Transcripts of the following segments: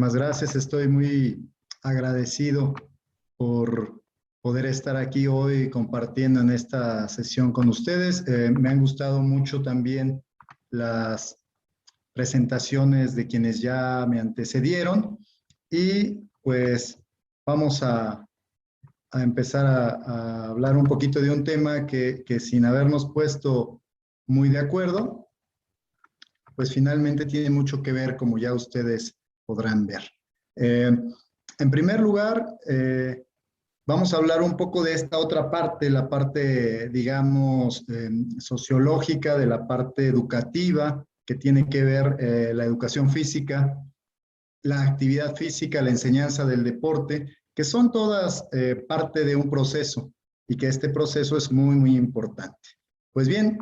Muchísimas gracias. Estoy muy agradecido por poder estar aquí hoy compartiendo en esta sesión con ustedes. Me han gustado mucho también las presentaciones de quienes ya me antecedieron y pues vamos a empezar a hablar un poquito de un tema que sin habernos puesto muy de acuerdo, pues finalmente tiene mucho que ver, como ya ustedes podrán ver. En primer lugar, vamos a hablar un poco de esta otra parte, la parte, digamos, sociológica, de la parte educativa, que tiene que ver la educación física, la actividad física, la enseñanza del deporte, que son todas parte de un proceso y que este proceso es muy, muy importante. Pues bien,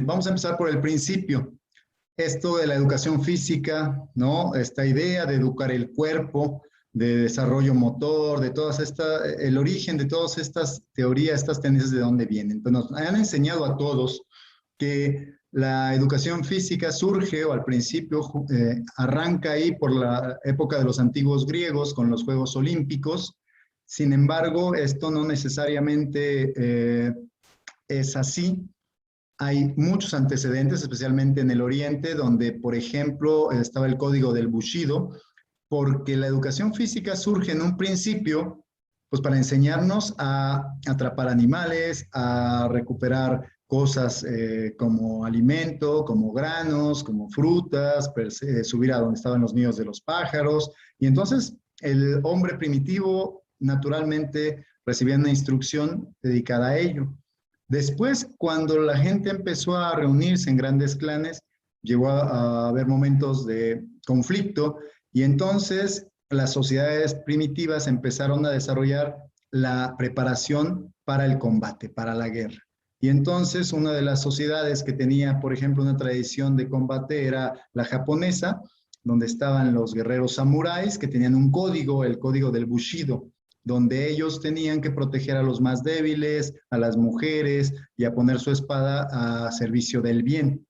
vamos a empezar por el principio. Esto de la educación física, ¿no? Esta idea de educar el cuerpo, de desarrollo motor, de todas estas, el origen de todas estas teorías, estas tendencias, ¿de dónde vienen? Pues nos han enseñado a todos que la educación física surge, o al principio arranca ahí por la época de los antiguos griegos con los Juegos Olímpicos. Sin embargo, esto no necesariamente es así. Hay muchos antecedentes, especialmente en el Oriente, donde, por ejemplo, estaba el código del Bushido, porque la educación física surge en un principio, pues para enseñarnos a atrapar animales, a recuperar cosas como alimento, como granos, como frutas, subir a donde estaban los nidos de los pájaros. Y entonces el hombre primitivo naturalmente recibía una instrucción dedicada a ello. Después, cuando la gente empezó a reunirse en grandes clanes, llegó a haber momentos de conflicto y entonces las sociedades primitivas empezaron a desarrollar la preparación para el combate, para la guerra. Y entonces una de las sociedades que tenía, por ejemplo, una tradición de combate era la japonesa, donde estaban los guerreros samuráis que tenían un código, el código del Bushido, donde ellos tenían que proteger a los más débiles, a las mujeres y a poner su espada a servicio del bien.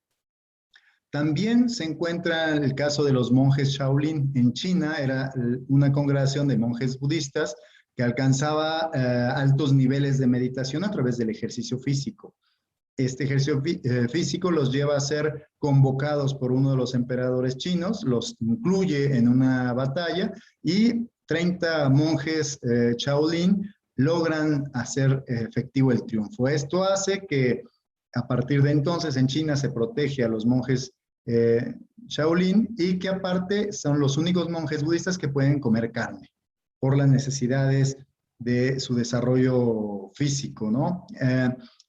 También se encuentra el caso de los monjes Shaolin en China. Era una congregación de monjes budistas que alcanzaba altos niveles de meditación a través del ejercicio físico. Este ejercicio físico los lleva a ser convocados por uno de los emperadores chinos, los incluye en una batalla y 30 monjes Shaolin logran hacer efectivo el triunfo. Esto hace que a partir de entonces en China se protege a los monjes Shaolin y que aparte son los únicos monjes budistas que pueden comer carne por las necesidades de su desarrollo físico, ¿no?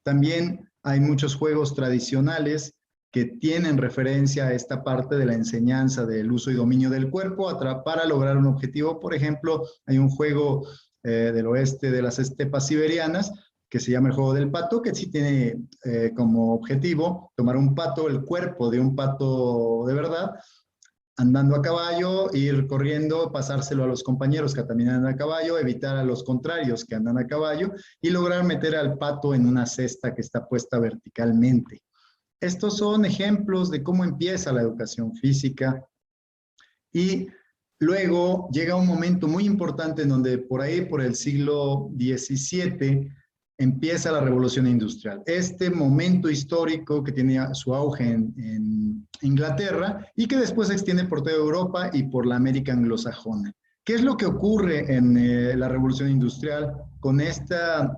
También hay muchos juegos tradicionales que tienen referencia a esta parte de la enseñanza del uso y dominio del cuerpo para lograr un objetivo. Por ejemplo, hay un juego del oeste de las estepas siberianas que se llama el juego del pato, que sí tiene como objetivo tomar un pato, el cuerpo de un pato de verdad, andando a caballo, ir corriendo, pasárselo a los compañeros que también andan a caballo, evitar a los contrarios que andan a caballo y lograr meter al pato en una cesta que está puesta verticalmente. Estos son ejemplos de cómo empieza la educación física y luego llega un momento muy importante en donde por ahí, por el siglo XVII, empieza la revolución industrial. Este momento histórico que tenía su auge en Inglaterra y que después se extiende por toda Europa y por la América anglosajona. ¿Qué es lo que ocurre en la revolución industrial con esta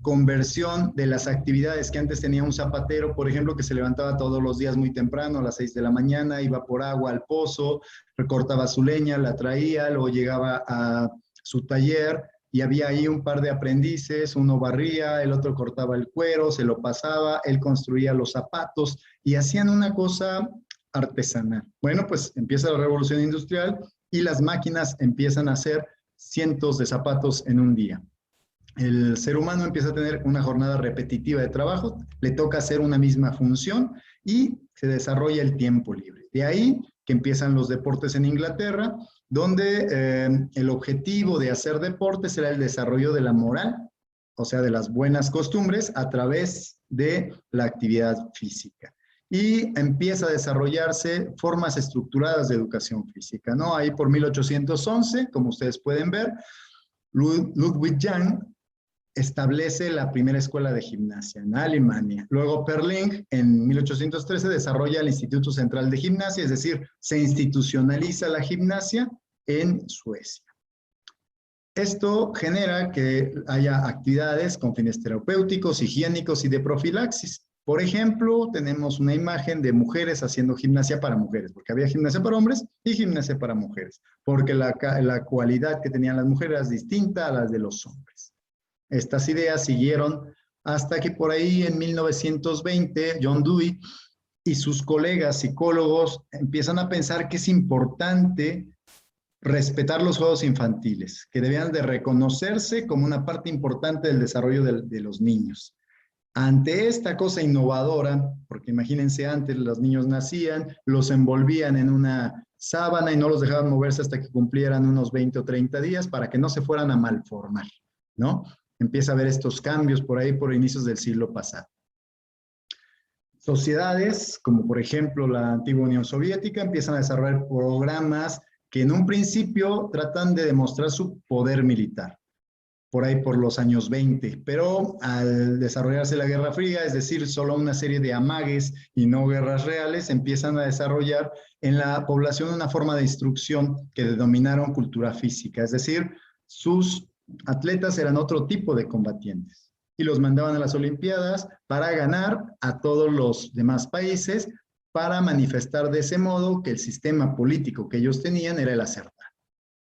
conversión de las actividades que antes tenía un zapatero, por ejemplo, que se levantaba todos los días muy temprano, a las 6 de la mañana, iba por agua al pozo, recortaba su leña, la traía, luego llegaba a su taller y había ahí un par de aprendices, uno barría, el otro cortaba el cuero, se lo pasaba, él construía los zapatos y hacían una cosa artesanal. Bueno, pues empieza la revolución industrial y las máquinas empiezan a hacer cientos de zapatos en un día. El ser humano empieza a tener una jornada repetitiva de trabajo, le toca hacer una misma función y se desarrolla el tiempo libre. De ahí que empiezan los deportes en Inglaterra, donde el objetivo de hacer deportes era el desarrollo de la moral, o sea, de las buenas costumbres a través de la actividad física. y empieza a desarrollarse formas estructuradas de educación física, ¿no? Ahí por 1811, como ustedes pueden ver, Ludwig Jahn establece la primera escuela de gimnasia en Alemania. Luego Perling, en 1813, desarrolla el Instituto Central de Gimnasia, es decir, se institucionaliza la gimnasia en Suecia. Esto genera que haya actividades con fines terapéuticos, higiénicos y de profilaxis. Por ejemplo, tenemos una imagen de mujeres haciendo gimnasia para mujeres, porque había gimnasia para hombres y gimnasia para mujeres, porque la cualidad que tenían las mujeres es distinta a las de los hombres. Estas ideas siguieron hasta que por ahí en 1920 John Dewey y sus colegas psicólogos empiezan a pensar que es importante respetar los juegos infantiles, que debían de reconocerse como una parte importante del desarrollo de los niños. Ante esta cosa innovadora, porque imagínense antes los niños nacían, los envolvían en una sábana y no los dejaban moverse hasta que cumplieran unos 20 o 30 días para que no se fueran a malformar, ¿no? Empieza a haber estos cambios por ahí por inicios del siglo pasado. Sociedades, como por ejemplo la antigua Unión Soviética, empiezan a desarrollar programas que en un principio tratan de demostrar su poder militar, por ahí por los años 20, pero al desarrollarse la Guerra Fría, es decir, solo una serie de amagues y no guerras reales, empiezan a desarrollar en la población una forma de instrucción que denominaron cultura física, es decir, sus atletas eran otro tipo de combatientes y los mandaban a las Olimpiadas para ganar a todos los demás países, para manifestar de ese modo que el sistema político que ellos tenían era el acertar.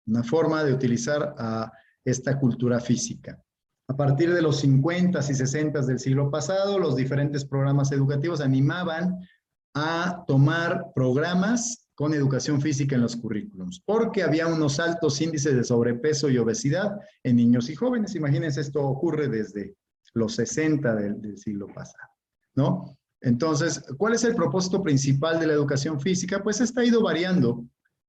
Una forma de utilizar a esta cultura física. A partir de los 50s y 60s del siglo pasado, los diferentes programas educativos animaban a tomar programas con educación física en los currículums, porque había unos altos índices de sobrepeso y obesidad en niños y jóvenes. Imagínense, esto ocurre desde los 60 del siglo pasado, ¿no? Entonces, ¿cuál es el propósito principal de la educación física? Pues esta ha ido variando,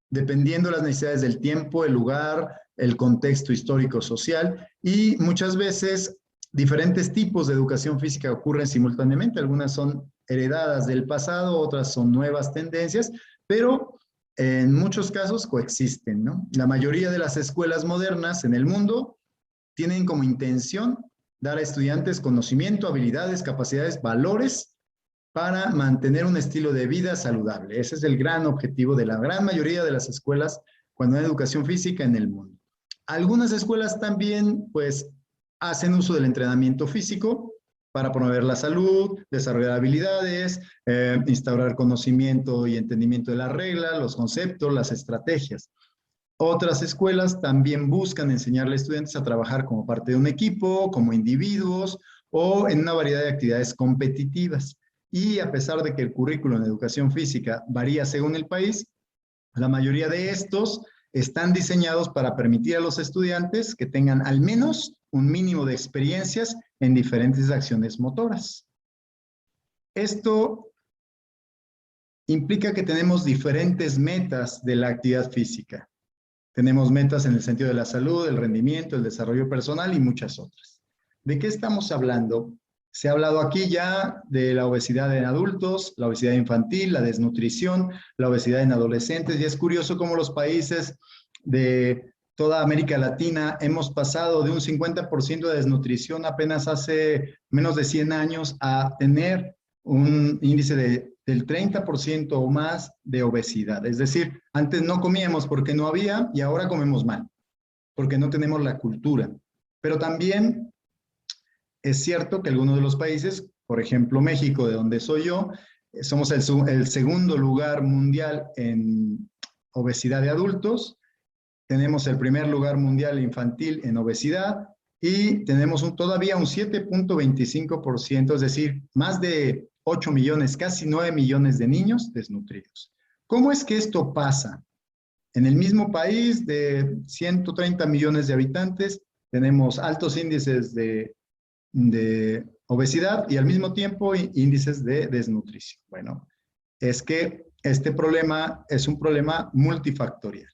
dependiendo de las necesidades del tiempo, el lugar, el contexto histórico-social, y muchas veces diferentes tipos de educación física ocurren simultáneamente. Algunas son heredadas del pasado, otras son nuevas tendencias, pero en muchos casos coexisten, ¿no? La mayoría de las escuelas modernas en el mundo tienen como intención dar a estudiantes conocimiento, habilidades, capacidades, valores para mantener un estilo de vida saludable. Ese es el gran objetivo de la gran mayoría de las escuelas cuando hay educación física en el mundo. Algunas escuelas también, pues, hacen uso del entrenamiento físico para promover la salud, desarrollar habilidades, instaurar conocimiento y entendimiento de las reglas, los conceptos, las estrategias. Otras escuelas también buscan enseñarle a estudiantes a trabajar como parte de un equipo, como individuos o en una variedad de actividades competitivas. Y a pesar de que el currículo en educación física varía según el país, la mayoría de estos están diseñados para permitir a los estudiantes que tengan al menos un mínimo de experiencias en diferentes acciones motoras. Esto implica que tenemos diferentes metas de la actividad física. Tenemos metas en el sentido de la salud, el rendimiento, el desarrollo personal y muchas otras. ¿De qué estamos hablando? Se ha hablado aquí ya de la obesidad en adultos, la obesidad infantil, la desnutrición, la obesidad en adolescentes, y es curioso cómo los países de toda América Latina hemos pasado de un 50% de desnutrición apenas hace menos de 100 años a tener un índice del 30% o más de obesidad. Es decir, antes no comíamos porque no había y ahora comemos mal, porque no tenemos la cultura. Pero también es cierto que algunos de los países, por ejemplo México, de donde soy yo, somos el segundo lugar mundial en obesidad de adultos, tenemos el primer lugar mundial infantil en obesidad y tenemos todavía un 7.25%, es decir, más de 8 millones, casi 9 millones de niños desnutridos. ¿Cómo es que esto pasa? En el mismo país de 130 millones de habitantes tenemos altos índices de obesidad y al mismo tiempo índices de desnutrición. Bueno, es que este problema es un problema multifactorial.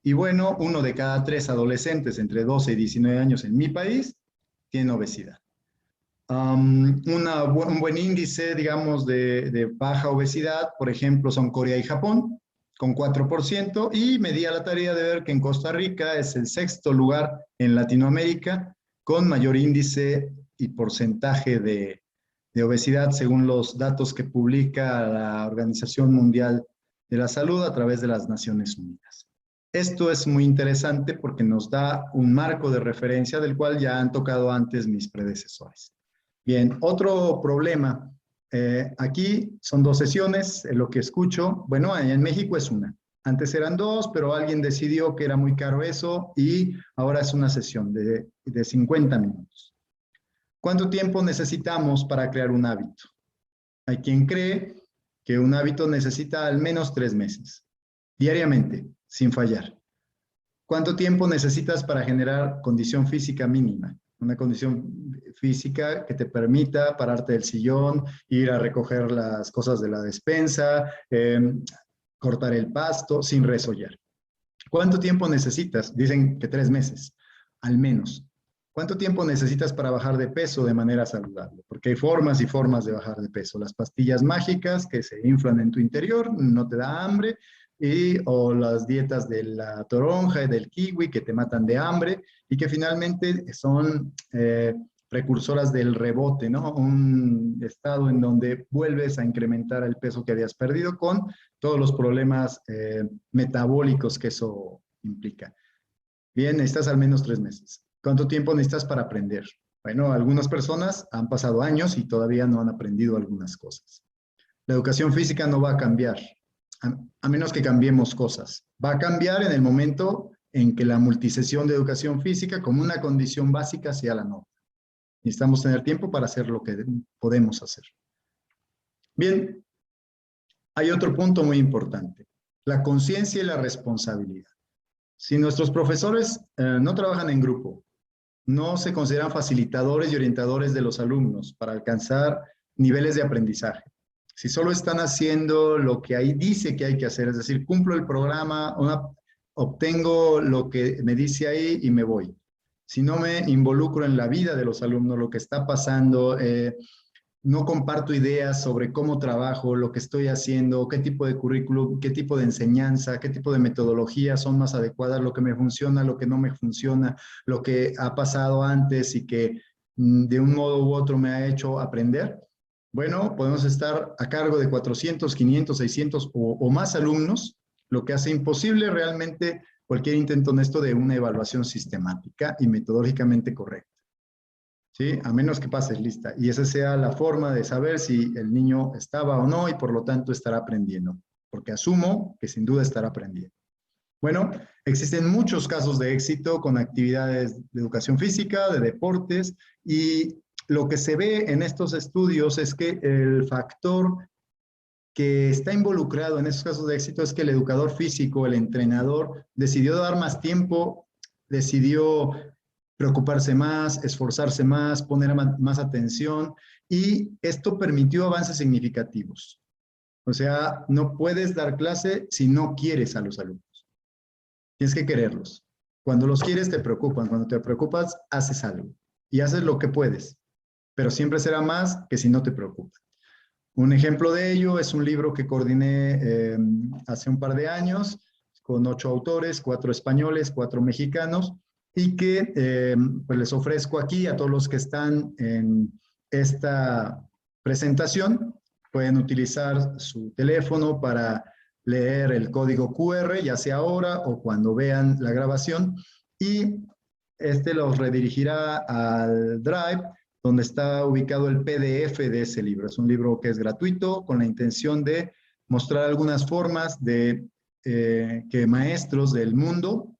Y bueno, 1 de cada 3 adolescentes entre 12 y 19 años en mi país tiene obesidad. Un buen índice, digamos, de baja obesidad, por ejemplo, son Corea y Japón, con 4%, y me di a la tarea de ver que en Costa Rica es el sexto lugar en Latinoamérica con mayor índice y porcentaje de obesidad, según los datos que publica la Organización Mundial de la Salud a través de las Naciones Unidas. Esto es muy interesante porque nos da un marco de referencia del cual ya han tocado antes mis predecesores. Bien, otro problema. Aquí son 2 sesiones, lo que escucho. Bueno, en México es una. Antes eran 2, pero alguien decidió que era muy caro eso y ahora es una sesión de 50 minutos. ¿Cuánto tiempo necesitamos para crear un hábito? Hay quien cree que un hábito necesita al menos 3 meses, diariamente, sin fallar. ¿Cuánto tiempo necesitas para generar condición física mínima? Una condición física que te permita pararte del sillón, ir a recoger las cosas de la despensa, cortar el pasto sin resollar. ¿Cuánto tiempo necesitas? Dicen que 3 meses, al menos. ¿Cuánto tiempo necesitas para bajar de peso de manera saludable? Porque hay formas y formas de bajar de peso. Las pastillas mágicas que se inflan en tu interior, no te da hambre, o las dietas de la toronja y del kiwi que te matan de hambre y que finalmente son precursoras del rebote, ¿no? Un estado en donde vuelves a incrementar el peso que habías perdido con todos los problemas metabólicos que eso implica. Bien, necesitas al menos 3 meses. ¿Cuánto tiempo necesitas para aprender? Bueno, algunas personas han pasado años y todavía no han aprendido algunas cosas. La educación física no va a cambiar, a menos que cambiemos cosas. Va a cambiar en el momento en que la multisesión de educación física como una condición básica sea la norma. Necesitamos tener tiempo para hacer lo que podemos hacer. Bien, hay otro punto muy importante, la conciencia y la responsabilidad. Si nuestros profesores no trabajan en grupo, no se consideran facilitadores y orientadores de los alumnos para alcanzar niveles de aprendizaje, si solo están haciendo lo que ahí dice que hay que hacer, es decir, cumplo el programa, obtengo lo que me dice ahí y me voy. Si no me involucro en la vida de los alumnos, lo que está pasando, no comparto ideas sobre cómo trabajo, lo que estoy haciendo, qué tipo de currículum, qué tipo de enseñanza, qué tipo de metodología son más adecuadas, lo que me funciona, lo que no me funciona, lo que ha pasado antes y que de un modo u otro me ha hecho aprender. Bueno, podemos estar a cargo de 400, 500, 600 o más alumnos, lo que hace imposible realmente cualquier intento honesto de una evaluación sistemática y metodológicamente correcta. ¿Sí? A menos que pases lista. Y esa sea la forma de saber si el niño estaba o no y por lo tanto estará aprendiendo. Porque asumo que sin duda estará aprendiendo. Bueno, existen muchos casos de éxito con actividades de educación física, de deportes, y lo que se ve en estos estudios es que el factor que está involucrado en esos casos de éxito es que el educador físico, el entrenador, decidió dar más tiempo, decidió preocuparse más, esforzarse más, poner más atención, y esto permitió avances significativos. O sea, no puedes dar clase si no quieres a los alumnos. Tienes que quererlos. Cuando los quieres te preocupan, cuando te preocupas haces algo y haces lo que puedes, pero siempre será más que si no te preocupas. Un ejemplo de ello es un libro que coordiné hace un par de años con 8 autores, 4 españoles, 4 mexicanos, y que pues les ofrezco aquí a todos los que están en esta presentación. Pueden utilizar su teléfono para leer el código QR, ya sea ahora o cuando vean la grabación, y este los redirigirá al Drive, donde está ubicado el PDF de ese libro. Es un libro que es gratuito, con la intención de mostrar algunas formas de que maestros del mundo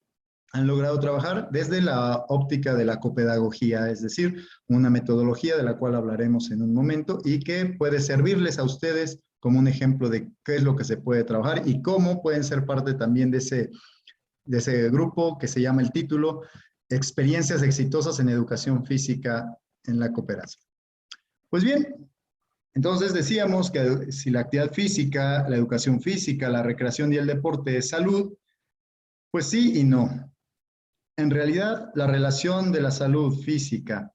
han logrado trabajar desde la óptica de la copedagogía, es decir, una metodología de la cual hablaremos en un momento y que puede servirles a ustedes como un ejemplo de qué es lo que se puede trabajar y cómo pueden ser parte también de ese grupo que se llama el título Experiencias exitosas en educación física en la cooperación. Pues bien, entonces decíamos que si la actividad física, la educación física, la recreación y el deporte es salud, pues sí y no. En realidad, la relación de la salud física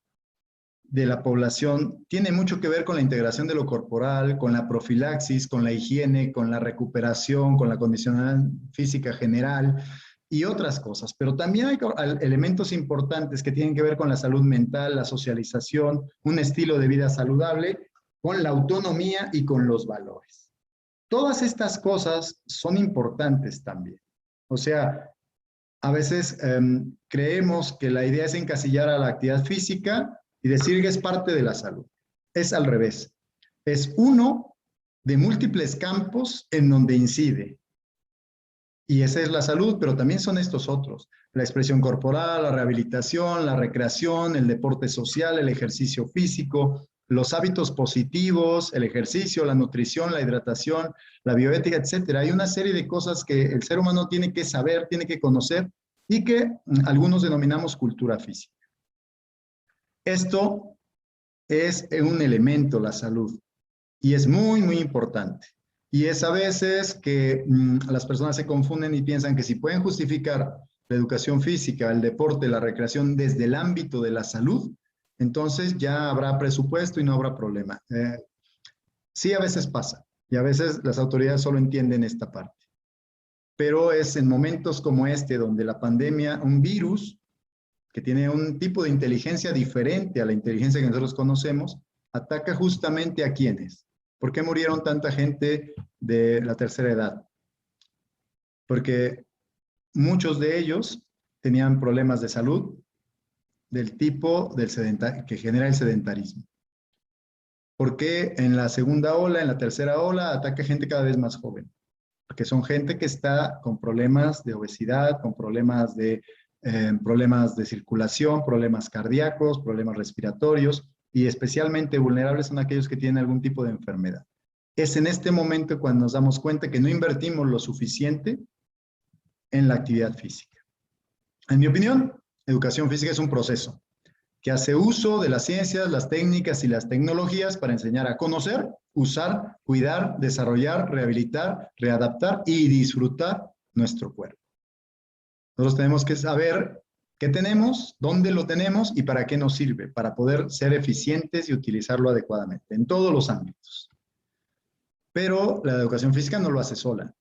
de la población tiene mucho que ver con la integración de lo corporal, con la profilaxis, con la higiene, con la recuperación, con la condición física general y otras cosas. Pero también hay elementos importantes que tienen que ver con la salud mental, la socialización, un estilo de vida saludable, con la autonomía y con los valores. Todas estas cosas son importantes también. O sea, a veces creemos que la idea es encasillar a la actividad física y decir que es parte de la salud. Es al revés. Es uno de múltiples campos en donde incide. Y esa es la salud, pero también son estos otros. La expresión corporal, la rehabilitación, la recreación, el deporte social, el ejercicio físico, los hábitos positivos, el ejercicio, la nutrición, la hidratación, la bioética, etcétera. Hay una serie de cosas que el ser humano tiene que saber, tiene que conocer y que algunos denominamos cultura física. Esto es un elemento, la salud, y es muy, muy importante. Y es a veces que las personas se confunden y piensan que si pueden justificar la educación física, el deporte, la recreación desde el ámbito de la salud, entonces ya habrá presupuesto y no habrá problema. Sí, a veces pasa, y a veces las autoridades solo entienden esta parte. Pero es en momentos como este, donde la pandemia, un virus que tiene un tipo de inteligencia diferente a la inteligencia que nosotros conocemos, ataca justamente a quienes. ¿Por qué murieron tanta gente de la tercera edad? Porque muchos de ellos tenían problemas de salud del tipo que genera el sedentarismo. ¿Por qué en la segunda ola, en la tercera ola, ataca gente cada vez más joven? Porque son gente que está con problemas de obesidad, con problemas de circulación, problemas cardíacos, problemas respiratorios, y especialmente vulnerables son aquellos que tienen algún tipo de enfermedad. Es en este momento cuando nos damos cuenta que no invertimos lo suficiente en la actividad física. En mi opinión, educación física es un proceso que hace uso de las ciencias, las técnicas y las tecnologías para enseñar a conocer, usar, cuidar, desarrollar, rehabilitar, readaptar y disfrutar nuestro cuerpo. Nosotros tenemos que saber qué tenemos, dónde lo tenemos y para qué nos sirve, para poder ser eficientes y utilizarlo adecuadamente en todos los ámbitos. Pero la educación física no lo hace sola.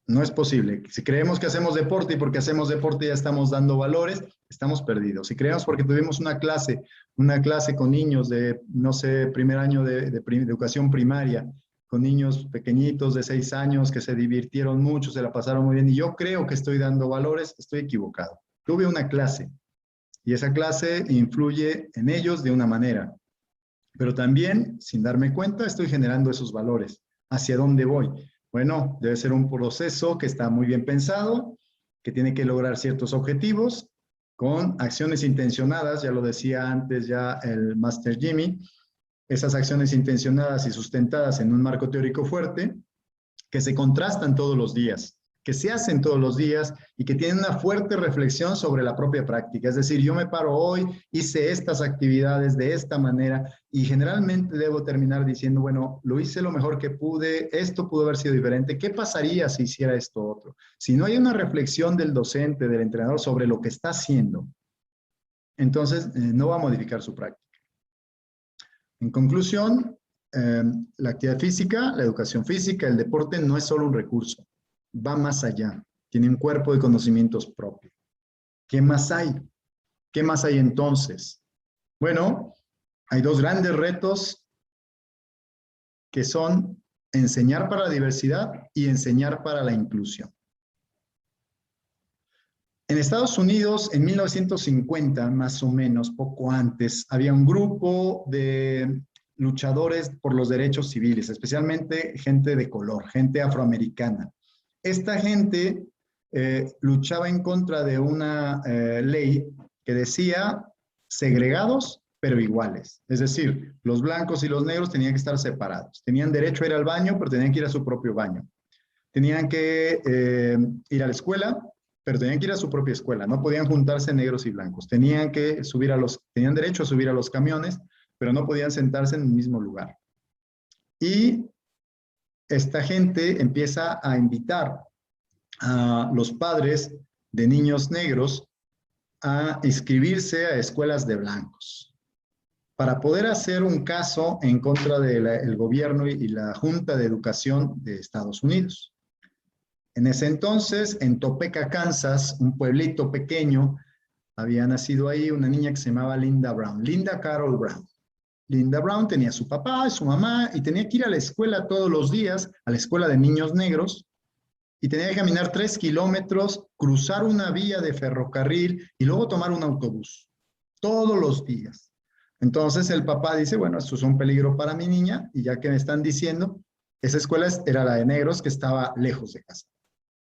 No es posible. Si creemos que hacemos deporte y porque hacemos deporte ya estamos dando valores, estamos perdidos. Si creemos porque tuvimos una clase con niños de, no sé, primer año de educación primaria, con niños pequeñitos de 6 años que se divirtieron mucho, se la pasaron muy bien, y yo creo que estoy dando valores, estoy equivocado. Tuve una clase y esa clase influye en ellos de una manera, pero también, sin darme cuenta, estoy generando esos valores. ¿Hacia dónde voy? Bueno, debe ser un proceso que está muy bien pensado, que tiene que lograr ciertos objetivos con acciones intencionadas, ya lo decía antes ya el Master Jimmy, esas acciones intencionadas y sustentadas en un marco teórico fuerte, que se contrastan todos los días, que se hacen todos los días y que tienen una fuerte reflexión sobre la propia práctica. Es decir, yo me paro hoy, hice estas actividades de esta manera y generalmente debo terminar diciendo, bueno, lo hice lo mejor que pude, esto pudo haber sido diferente, ¿qué pasaría si hiciera esto otro? Si no hay una reflexión del docente, del entrenador sobre lo que está haciendo, entonces no va a modificar su práctica. En conclusión, la actividad física, la educación física, el deporte no es solo un recurso, va más allá, tiene un cuerpo de conocimientos propio. ¿Qué más hay? ¿Qué más hay entonces? Bueno, hay dos grandes retos que son enseñar para la diversidad y enseñar para la inclusión. En Estados Unidos, en 1950, más o menos, poco antes, había un grupo de luchadores por los derechos civiles, especialmente gente de color, gente afroamericana. Esta gente luchaba en contra de una ley que decía segregados, pero iguales. Es decir, los blancos y los negros tenían que estar separados. Tenían derecho a ir al baño, pero tenían que ir a su propio baño. Tenían que ir a la escuela, pero tenían que ir a su propia escuela. No podían juntarse negros y blancos. Tenían derecho a subir a los camiones, pero no podían sentarse en el mismo lugar. Y esta gente empieza a invitar a los padres de niños negros a inscribirse a escuelas de blancos. para poder hacer un caso en contra del gobierno y la Junta de Educación de Estados Unidos. En ese entonces, en Topeka, Kansas, un pueblito pequeño, había nacido ahí una niña que se llamaba Linda Brown, Linda Carol Brown. Linda Brown tenía su papá y su mamá y tenía que ir a la escuela todos los días, a la escuela de niños negros, y tenía que caminar 3 kilómetros, cruzar una vía de ferrocarril y luego tomar un autobús, todos los días. Entonces el papá dice, bueno, esto es un peligro para mi niña, y ya que me están diciendo, esa escuela era la de negros que estaba lejos de casa.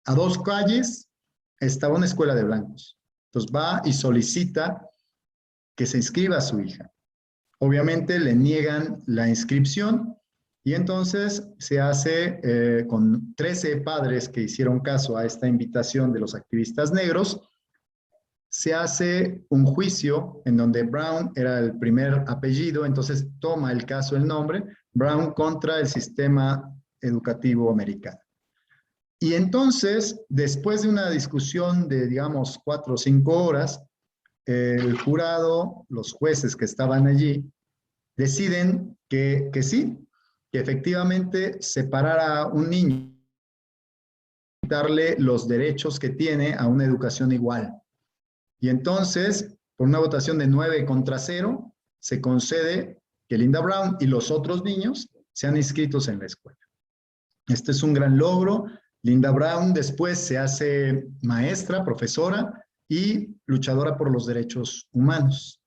A 2 calles estaba una escuela de blancos. Entonces va y solicita que se inscriba a su hija. Obviamente le niegan la inscripción y entonces se hace con 13 padres que hicieron caso a esta invitación de los activistas negros, se hace un juicio en donde Brown era el primer apellido, entonces toma el caso el nombre, Brown contra el sistema educativo americano. Y entonces, después de una discusión de, digamos, 4 o 5 horas, el jurado, los jueces que estaban allí, deciden que sí, que efectivamente separar a un niño, darle los derechos que tiene a una educación igual. Y entonces, por una votación de 9 contra 0, se concede que Linda Brown y los otros niños sean inscritos en la escuela. Este es un gran logro. Linda Brown después se hace maestra, profesora y luchadora por los derechos humanos.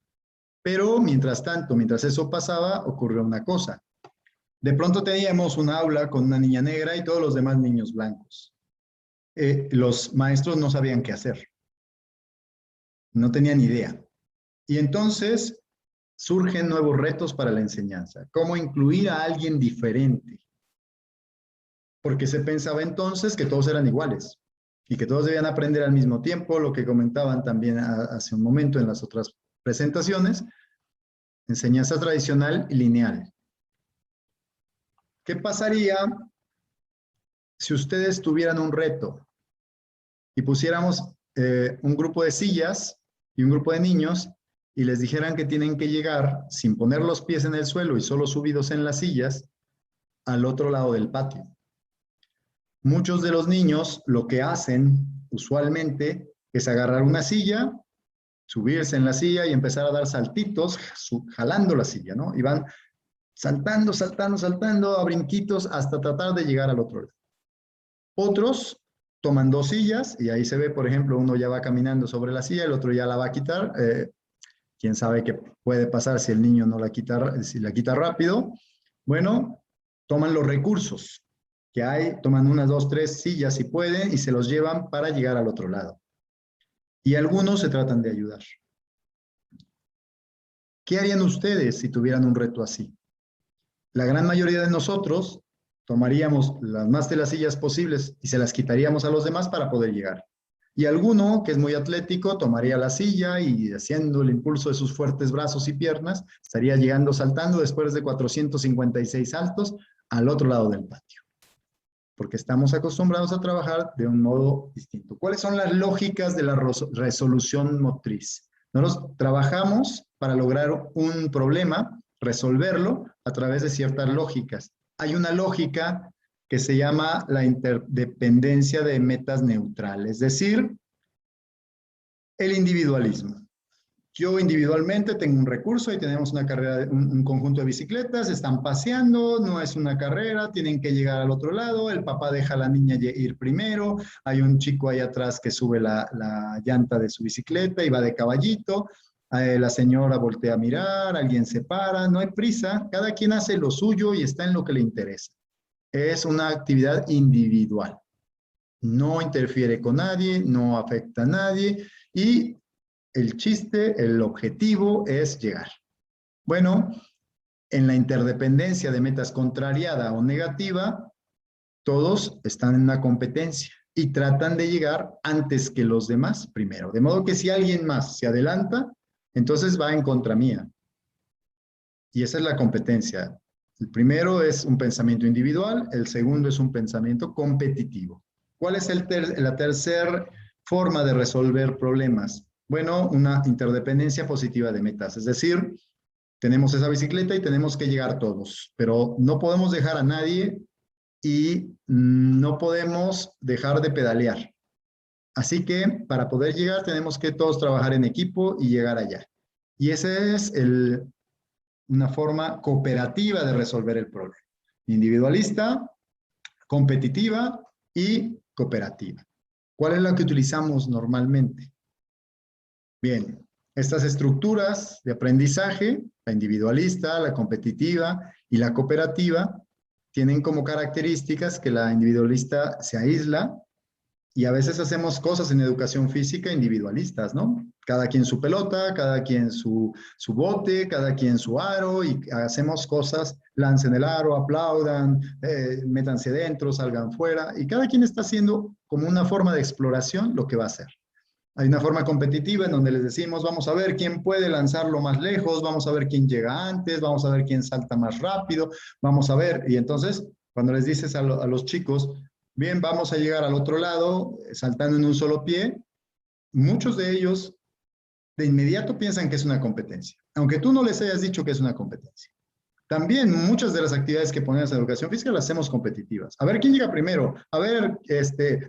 Pero mientras tanto, mientras eso pasaba, ocurrió una cosa. De pronto teníamos un aula con una niña negra y todos los demás niños blancos. Los maestros no sabían qué hacer. No tenían idea. Y entonces surgen nuevos retos para la enseñanza. ¿Cómo incluir a alguien diferente? Porque se pensaba entonces que todos eran iguales y que todos debían aprender al mismo tiempo, lo que comentaban también hace un momento en las otras presentaciones, enseñanza tradicional y lineal. ¿Qué pasaría si ustedes tuvieran un reto y pusiéramos un grupo de sillas y un grupo de niños y les dijeran que tienen que llegar sin poner los pies en el suelo y solo subidos en las sillas al otro lado del patio? Muchos de los niños lo que hacen usualmente es agarrar una silla, subirse en la silla y empezar a dar saltitos, jalando la silla, ¿no? Y van saltando, saltando, saltando a brinquitos hasta tratar de llegar al otro lado. Otros toman 2 sillas y ahí se ve, por ejemplo, uno ya va caminando sobre la silla, el otro ya la va a quitar. Quién sabe qué puede pasar si el niño no la quita, si la quita rápido. Bueno, toman los recursos que hay, toman 1, 2, 3 sillas si pueden y se los llevan para llegar al otro lado. Y algunos se tratan de ayudar. ¿Qué harían ustedes si tuvieran un reto así? La gran mayoría de nosotros tomaríamos las más de las sillas posibles y se las quitaríamos a los demás para poder llegar. Y alguno, que es muy atlético, tomaría la silla y haciendo el impulso de sus fuertes brazos y piernas, estaría llegando saltando después de 456 saltos al otro lado del patio. Porque estamos acostumbrados a trabajar de un modo distinto. ¿Cuáles son las lógicas de la resolución motriz? Nosotros trabajamos para lograr un problema, resolverlo a través de ciertas lógicas. Hay una lógica que se llama la interdependencia de metas neutrales, es decir, el individualismo. Yo individualmente tengo un recurso y tenemos una carrera, un conjunto de bicicletas, están paseando, no es una carrera, tienen que llegar al otro lado, el papá deja a la niña ir primero, hay un chico ahí atrás que sube la llanta de su bicicleta y va de caballito, la señora voltea a mirar, alguien se para, no hay prisa, cada quien hace lo suyo y está en lo que le interesa. Es una actividad individual, no interfiere con nadie, no afecta a nadie y el chiste, el objetivo es llegar. Bueno, en la interdependencia de metas contrariada o negativa, todos están en una competencia y tratan de llegar antes que los demás primero. De modo que si alguien más se adelanta, entonces va en contra mía. Y esa es la competencia. El primero es un pensamiento individual, el segundo es un pensamiento competitivo. ¿Cuál es la tercera forma de resolver problemas? Bueno, una interdependencia positiva de metas, es decir, Tenemos esa bicicleta y tenemos que llegar todos, pero no podemos dejar a nadie y no podemos dejar de pedalear. Así que para poder llegar tenemos que todos trabajar en equipo y llegar allá. Y esa es una forma cooperativa de resolver el problema. Individualista, competitiva y cooperativa. ¿Cuál es la que utilizamos normalmente? Bien, estas estructuras de aprendizaje, la individualista, la competitiva y la cooperativa, tienen como características que la individualista se aísla y a veces hacemos cosas en educación física individualistas, ¿no? Cada quien su pelota, cada quien su bote, cada quien su aro y hacemos cosas, lancen el aro, aplaudan, métanse dentro, salgan fuera y cada quien está haciendo como una forma de exploración lo que va a hacer. Hay una forma competitiva en donde les decimos, vamos a ver quién puede lanzarlo más lejos, vamos a ver quién llega antes, vamos a ver quién salta más rápido, vamos a ver. Y entonces, cuando les dices a los chicos, bien, vamos a llegar al otro lado, saltando en un solo pie, muchos de ellos de inmediato piensan que es una competencia, aunque tú no les hayas dicho que es una competencia. También muchas de las actividades que ponemos en educación física las hacemos competitivas. A ver quién llega primero. A ver,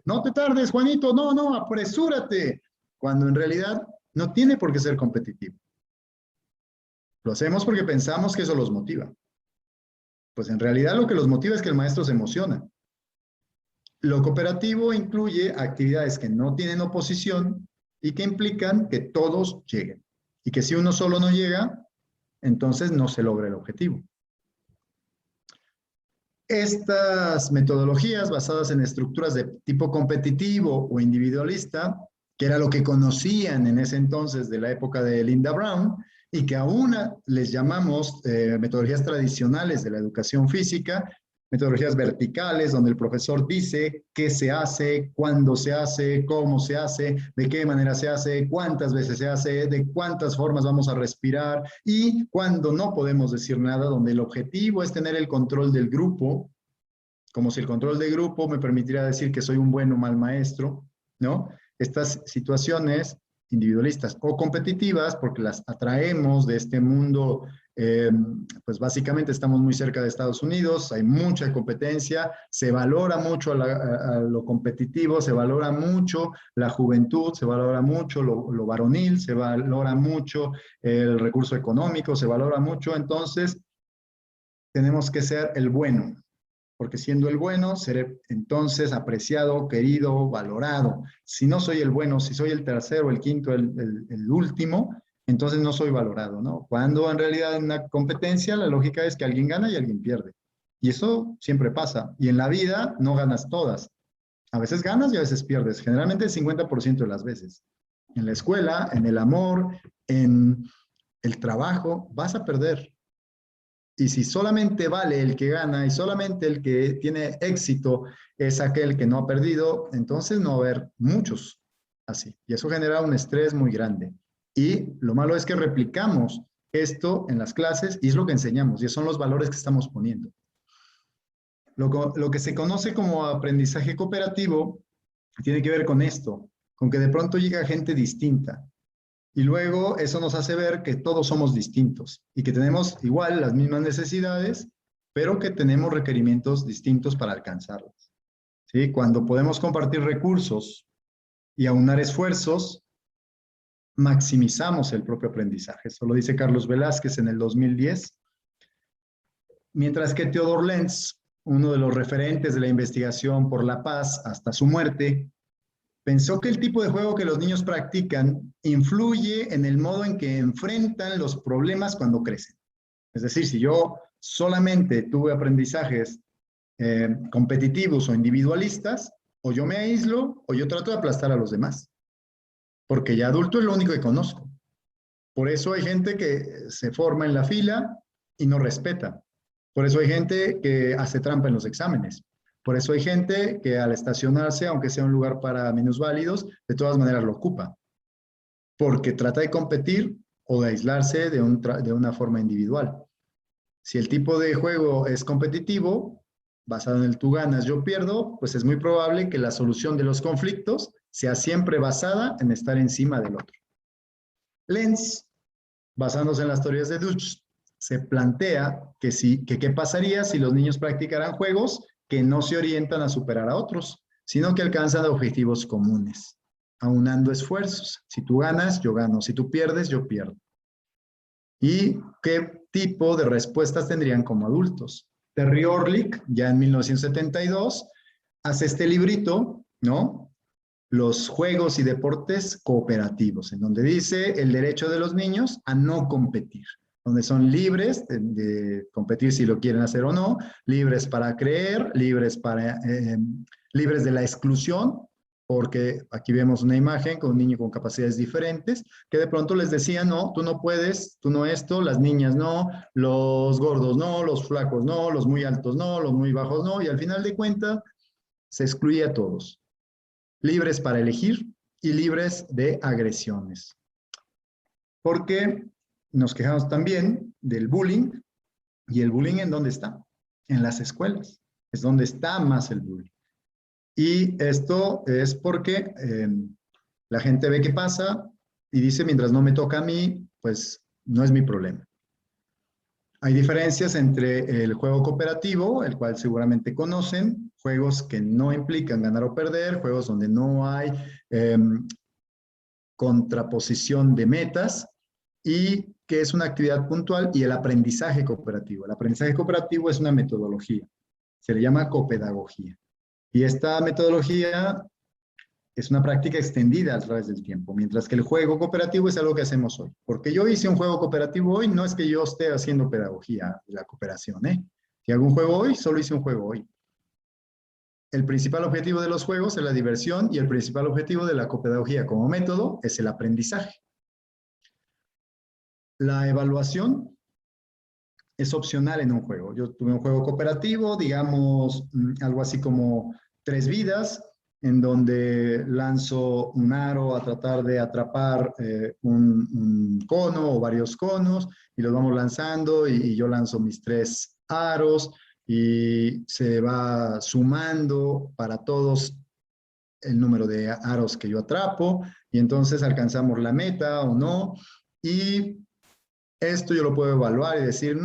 no te tardes, Juanito. No, no, apresúrate. Cuando en realidad no tiene por qué ser competitivo. Lo hacemos porque pensamos que eso los motiva. Pues en realidad lo que los motiva es que el maestro se emociona. Lo cooperativo incluye actividades que no tienen oposición y que implican que todos lleguen. Y que si uno solo no llega, entonces no se logra el objetivo. Estas metodologías basadas en estructuras de tipo competitivo o individualista, que era lo que conocían en ese entonces de la época de Linda Brown, y que aún les llamamos metodologías tradicionales de la educación física, metodologías verticales, donde el profesor dice qué se hace, cuándo se hace, cómo se hace, de qué manera se hace, cuántas veces se hace, de cuántas formas vamos a respirar, y cuando no podemos decir nada, donde el objetivo es tener el control del grupo, como si el control del grupo me permitiera decir que soy un buen o mal maestro, ¿no? Estas situaciones individualistas o competitivas, porque las atraemos de este mundo, pues básicamente estamos muy cerca de Estados Unidos, hay mucha competencia, se valora mucho a lo competitivo, se valora mucho la juventud, se valora mucho lo varonil, se valora mucho el recurso económico, se valora mucho, entonces tenemos que ser el bueno, porque siendo el bueno, seré entonces apreciado, querido, valorado. Si no soy el bueno, si soy el tercero, el quinto, el último, entonces no soy valorado, ¿no? Cuando en realidad en una competencia la lógica es que alguien gana y alguien pierde. Y eso siempre pasa. Y en la vida no ganas todas. A veces ganas y a veces pierdes. Generalmente el 50% de las veces. En la escuela, en el amor, en el trabajo, vas a perder. Y si solamente vale el que gana y solamente el que tiene éxito es aquel que no ha perdido, entonces no va a haber muchos así. Y eso genera un estrés muy grande. Y lo malo es que replicamos esto en las clases y es lo que enseñamos y son los valores que estamos poniendo. Lo que se conoce como aprendizaje cooperativo tiene que ver con esto, con que de pronto llega gente distinta. Y luego eso nos hace ver que todos somos distintos y que tenemos igual las mismas necesidades, pero que tenemos requerimientos distintos para alcanzarlas. ¿Sí? Cuando podemos compartir recursos y aunar esfuerzos, maximizamos el propio aprendizaje. Eso lo dice Carlos Velázquez en el 2010. Mientras que Theodor Lenz, uno de los referentes de la investigación por la paz hasta su muerte, pensó que el tipo de juego que los niños practican influye en el modo en que enfrentan los problemas cuando crecen. Es decir, si yo solamente tuve aprendizajes competitivos o individualistas, o yo me aíslo o yo trato de aplastar a los demás. Porque ya adulto es lo único que conozco. Por eso hay gente que se forma en la fila y no respeta. Por eso hay gente que hace trampa en los exámenes. Por eso hay gente que al estacionarse, aunque sea un lugar para minusválidos, de todas maneras lo ocupa. Porque trata de competir o de aislarse de una forma individual. Si el tipo de juego es competitivo, basado en el tú ganas, yo pierdo, pues es muy probable que la solución de los conflictos sea siempre basada en estar encima del otro. Lenz, basándose en las teorías de Dutch, se plantea que qué pasaría si los niños practicaran juegos que no se orientan a superar a otros, sino que alcanzan objetivos comunes, aunando esfuerzos. Si tú ganas, yo gano. Si tú pierdes, yo pierdo. ¿Y qué tipo de respuestas tendrían como adultos? Terry Orlick, ya en 1972, hace este librito, ¿no? Los juegos y deportes cooperativos, en donde dice el derecho de los niños a no competir, donde son libres de competir si lo quieren hacer o no, libres para creer, libres de la exclusión, porque aquí vemos una imagen con un niño con capacidades diferentes, que de pronto les decía, no, tú no puedes, tú no esto, las niñas no, los gordos no, los flacos no, los muy altos no, los muy bajos no, y al final de cuentas se excluye a todos. Libres para elegir y libres de agresiones. Porque nos quejamos también del bullying, y el bullying ¿en dónde está? En las escuelas, es donde está más el bullying. Y esto es porque la gente ve qué pasa y dice, mientras no me toca a mí, pues no es mi problema. Hay diferencias entre el juego cooperativo, el cual seguramente conocen, juegos que no implican ganar o perder, juegos donde no hay contraposición de metas, y que es una actividad puntual, y el aprendizaje cooperativo. El aprendizaje cooperativo es una metodología, se le llama copedagogía. Y esta metodología es una práctica extendida a través del tiempo, mientras que el juego cooperativo es algo que hacemos hoy. Porque yo hice un juego cooperativo hoy, no es que yo esté haciendo pedagogía de la cooperación, ¿eh? Si hago un juego hoy, solo hice un juego hoy. El principal objetivo de los juegos es la diversión, y el principal objetivo de la copedagogía como método es el aprendizaje. La evaluación es opcional en un juego. Yo tuve un juego cooperativo, digamos, algo así como 3 vidas, en donde lanzo un aro a tratar de atrapar un cono o varios conos, y los vamos lanzando, y yo lanzo mis 3 aros, y se va sumando para todos el número de aros que yo atrapo, y entonces alcanzamos la meta o no, y esto yo lo puedo evaluar y decir,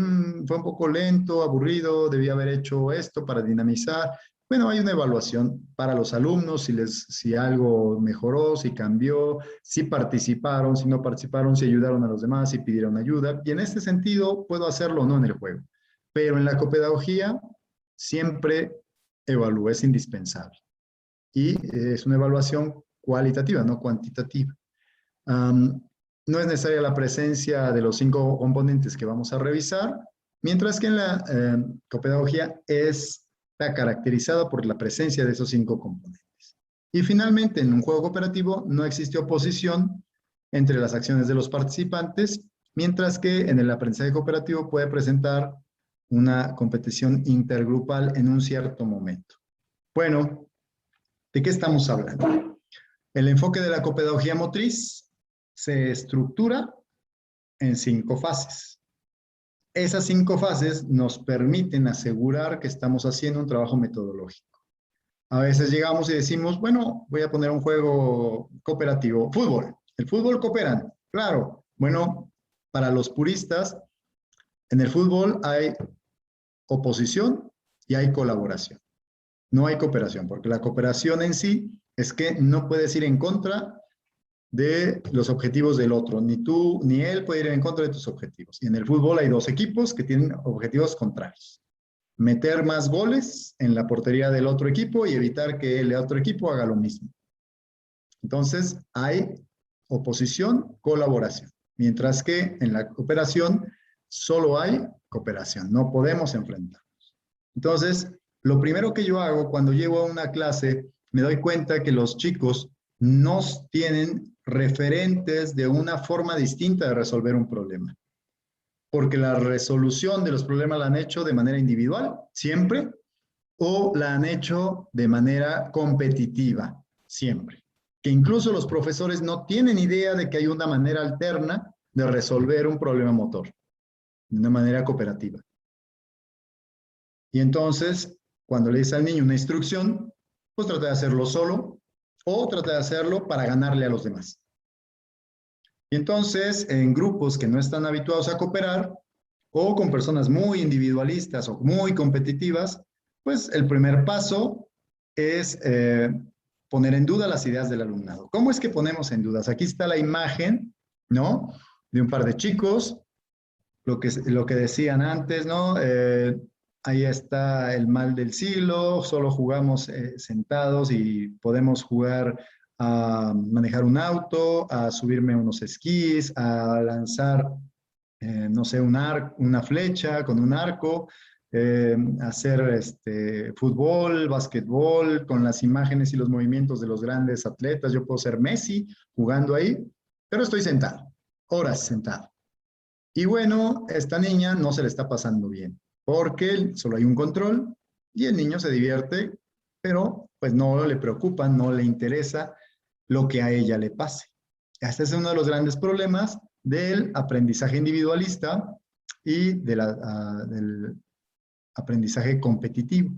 fue un poco lento, aburrido, debí haber hecho esto para dinamizar. Bueno, hay una evaluación para los alumnos, si algo mejoró, si cambió, si participaron, si no participaron, si ayudaron a los demás, si pidieron ayuda. Y en este sentido, puedo hacerlo o no en el juego. Pero en la copedagogía, siempre evalúo, es indispensable. Y es una evaluación cualitativa, no cuantitativa. No es necesaria la presencia de los 5 componentes que vamos a revisar, mientras que en la copedagogía está caracterizada por la presencia de esos 5 componentes. Y finalmente, en un juego cooperativo no existe oposición entre las acciones de los participantes, mientras que en el aprendizaje cooperativo puede presentar una competición intergrupal en un cierto momento. Bueno, ¿de qué estamos hablando? El enfoque de la copedagogía motriz se estructura en 5 fases. Esas 5 fases nos permiten asegurar que estamos haciendo un trabajo metodológico. A veces llegamos y decimos, bueno, voy a poner un juego cooperativo. Fútbol. ¿El fútbol cooperan? Claro. Bueno, para los puristas, en el fútbol hay oposición y hay colaboración. No hay cooperación, porque la cooperación en sí es que no puedes ir en contra de los objetivos del otro. Ni tú ni él puede ir en contra de tus objetivos. Y en el fútbol hay 2 equipos que tienen objetivos contrarios. Meter más goles en la portería del otro equipo y evitar que el otro equipo haga lo mismo. Entonces, hay oposición, colaboración. Mientras que en la cooperación solo hay cooperación. No podemos enfrentarnos. Entonces, lo primero que yo hago cuando llego a una clase, me doy cuenta que los chicos no tienen referentes de una forma distinta de resolver un problema. Porque la resolución de los problemas la han hecho de manera individual, siempre, o la han hecho de manera competitiva, siempre. Que incluso los profesores no tienen idea de que hay una manera alterna de resolver un problema motor, de una manera cooperativa. Y entonces, cuando le dice al niño una instrucción, pues trata de hacerlo solo, o trata de hacerlo para ganarle a los demás. Y entonces, en grupos que no están habituados a cooperar, o con personas muy individualistas o muy competitivas, pues el primer paso es poner en duda las ideas del alumnado. ¿Cómo es que ponemos en dudas? Aquí está la imagen, ¿no? De un par de chicos, lo que decían antes, ¿no? Ahí está el mal del siglo, solo jugamos sentados y podemos jugar a manejar un auto, a subirme unos esquís, a lanzar, no sé, una flecha con un arco, hacer fútbol, básquetbol, con las imágenes y los movimientos de los grandes atletas. Yo puedo ser Messi jugando ahí, pero estoy sentado, horas sentado. Y bueno, esta niña no se le está pasando bien, porque solo hay un control y el niño se divierte, pero pues no le preocupa, no le interesa lo que a ella le pase. Este es uno de los grandes problemas del aprendizaje individualista y del aprendizaje competitivo,